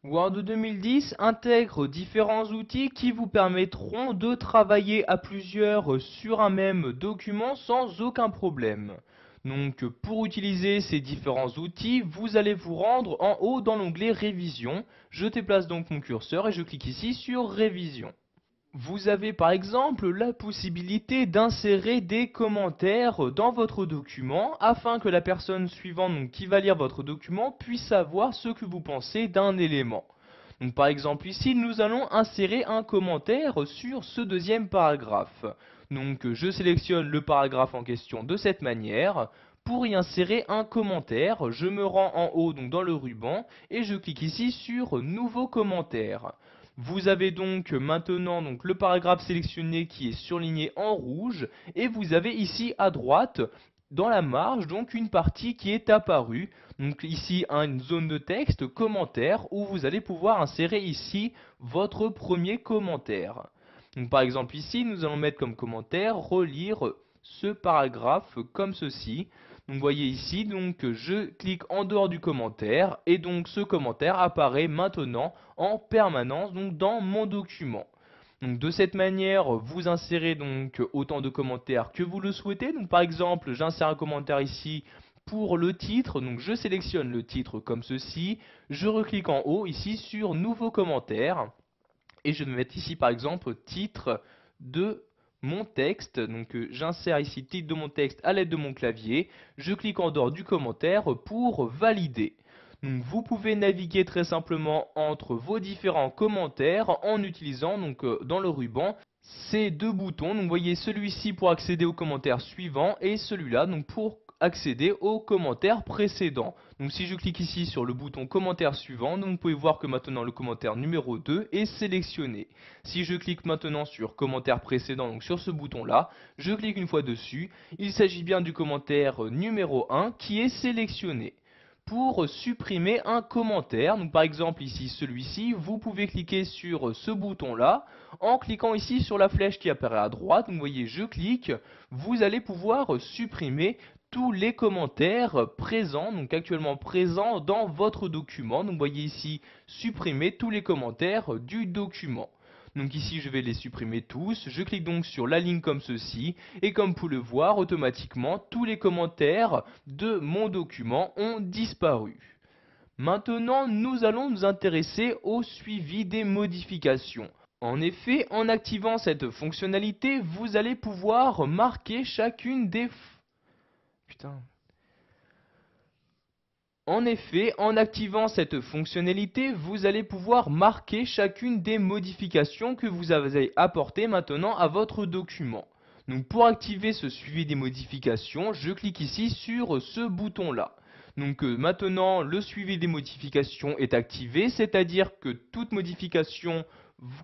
Word 2010 intègre différents outils qui vous permettront de travailler à plusieurs sur un même document sans aucun problème. Donc pour utiliser ces différents outils, vous allez vous rendre en haut dans l'onglet Révision. Je déplace donc mon curseur et je clique ici sur Révision. Vous avez par exemple la possibilité d'insérer des commentaires dans votre document afin que la personne suivante donc, qui va lire votre document puisse savoir ce que vous pensez d'un élément. Donc, par exemple ici nous allons insérer un commentaire sur ce deuxième paragraphe. Donc je sélectionne le paragraphe en question de cette manière. Pour y insérer un commentaire, je me rends en haut donc dans le ruban et je clique ici sur Nouveau commentaire. Vous avez donc maintenant donc, le paragraphe sélectionné qui est surligné en rouge et vous avez ici à droite dans la marge donc une partie qui est apparue. Donc ici une zone de texte commentaire où vous allez pouvoir insérer ici votre premier commentaire. Donc par exemple ici nous allons mettre comme commentaire relire ce paragraphe comme ceci. Donc vous voyez ici, donc je clique en dehors du commentaire et donc ce commentaire apparaît maintenant en permanence donc dans mon document. Donc de cette manière, vous insérez donc autant de commentaires que vous le souhaitez. Donc par exemple, j'insère un commentaire ici pour le titre. Donc je sélectionne le titre comme ceci. Je reclique en haut ici sur Nouveau commentaire. Et je vais mettre ici par exemple titre de mon texte. Donc j'insère ici titre de mon texte à l'aide de mon clavier. Je clique en dehors du commentaire pour valider. Donc vous pouvez naviguer très simplement entre vos différents commentaires en utilisant donc dans le ruban ces deux boutons. Donc vous voyez celui-ci pour accéder au commentaire suivant et celui-là donc pour accéder au commentaire précédent. Donc si je clique ici sur le bouton commentaire suivant, donc vous pouvez voir que maintenant le commentaire numéro 2 est sélectionné. Si je clique maintenant sur commentaire précédent, donc sur ce bouton là, je clique une fois dessus, il s'agit bien du commentaire numéro 1 qui est sélectionné. Pour supprimer un commentaire, donc par exemple ici celui-ci, vous pouvez cliquer sur ce bouton là en cliquant ici sur la flèche qui apparaît à droite. Donc vous voyez je clique, vous allez pouvoir supprimer tous les commentaires présents, donc actuellement présents dans votre document. Donc vous voyez ici supprimer tous les commentaires du document. Donc ici je vais les supprimer tous, je clique donc sur la ligne comme ceci, et comme vous pouvez le voir, automatiquement tous les commentaires de mon document ont disparu. Maintenant nous allons nous intéresser au suivi des modifications. En effet, en activant cette fonctionnalité, vous allez pouvoir marquer chacune des... Putain. En effet, en activant cette fonctionnalité, vous allez pouvoir marquer chacune des modifications que vous avez apportées maintenant à votre document. Donc pour activer ce suivi des modifications, je clique ici sur ce bouton-là. Donc maintenant, le suivi des modifications est activé, c'est-à-dire que toute modification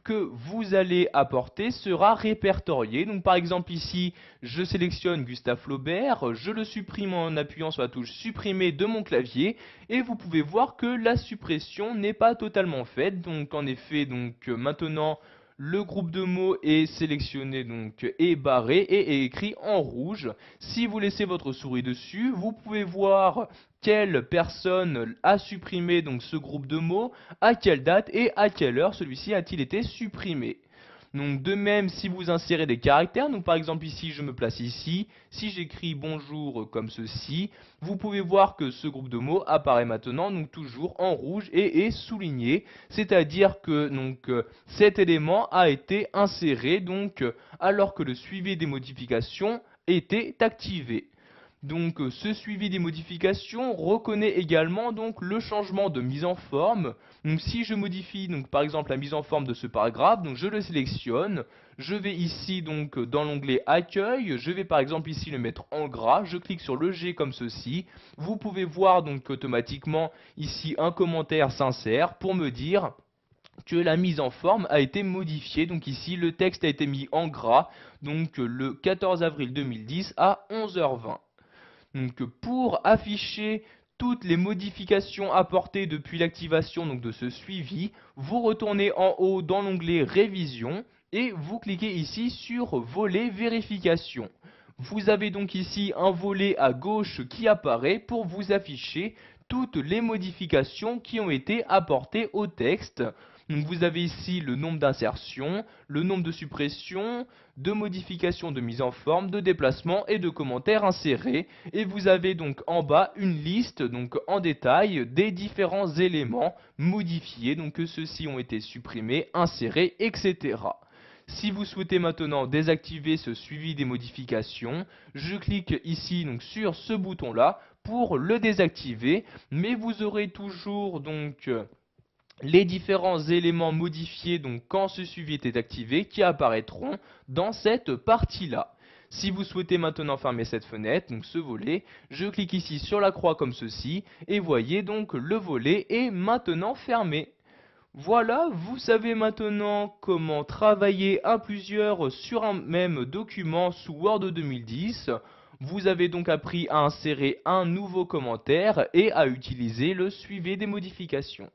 que vous allez apporter sera répertoriée. Donc par exemple ici, je sélectionne Gustave Flaubert, je le supprime en appuyant sur la touche supprimer de mon clavier et vous pouvez voir que la suppression n'est pas totalement faite. Donc en effet, maintenant le groupe de mots est sélectionné donc est barré et est écrit en rouge. Si vous laissez votre souris dessus, vous pouvez voir quelle personne a supprimé donc ce groupe de mots, à quelle date et à quelle heure celui-ci a-t-il été supprimé. Donc de même si vous insérez des caractères, donc par exemple ici je me place ici, si j'écris bonjour comme ceci, vous pouvez voir que ce groupe de mots apparaît maintenant donc toujours en rouge et est souligné, c'est-à-dire que cet élément a été inséré alors que le suivi des modifications était activé. Donc ce suivi des modifications reconnaît également donc le changement de mise en forme. Donc si je modifie donc par exemple la mise en forme de ce paragraphe, donc je le sélectionne, je vais ici donc dans l'onglet accueil, je vais par exemple ici le mettre en gras, je clique sur le G comme ceci. Vous pouvez voir donc automatiquement ici un commentaire s'insère pour me dire que la mise en forme a été modifiée. Donc ici le texte a été mis en gras donc le 14 avril 2010 à 11h20. Donc pour afficher toutes les modifications apportées depuis l'activation de ce suivi, vous retournez en haut dans l'onglet Révision et vous cliquez ici sur Volet Vérification. Vous avez donc ici un volet à gauche qui apparaît pour vous afficher toutes les modifications qui ont été apportées au texte. Donc vous avez ici le nombre d'insertions, le nombre de suppressions, de modifications de mise en forme, de déplacements et de commentaires insérés. Et vous avez donc en bas une liste donc en détail des différents éléments modifiés, donc que ceux-ci ont été supprimés, insérés, etc. Si vous souhaitez maintenant désactiver ce suivi des modifications, je clique ici donc sur ce bouton-là pour le désactiver, mais vous aurez toujours donc les différents éléments modifiés donc quand ce suivi est activé qui apparaîtront dans cette partie-là. Si vous souhaitez maintenant fermer cette fenêtre, donc ce volet, je clique ici sur la croix comme ceci et voyez donc le volet est maintenant fermé. Voilà, vous savez maintenant comment travailler à plusieurs sur un même document sous Word 2010. Vous avez donc appris à insérer un nouveau commentaire et à utiliser le suivi des modifications.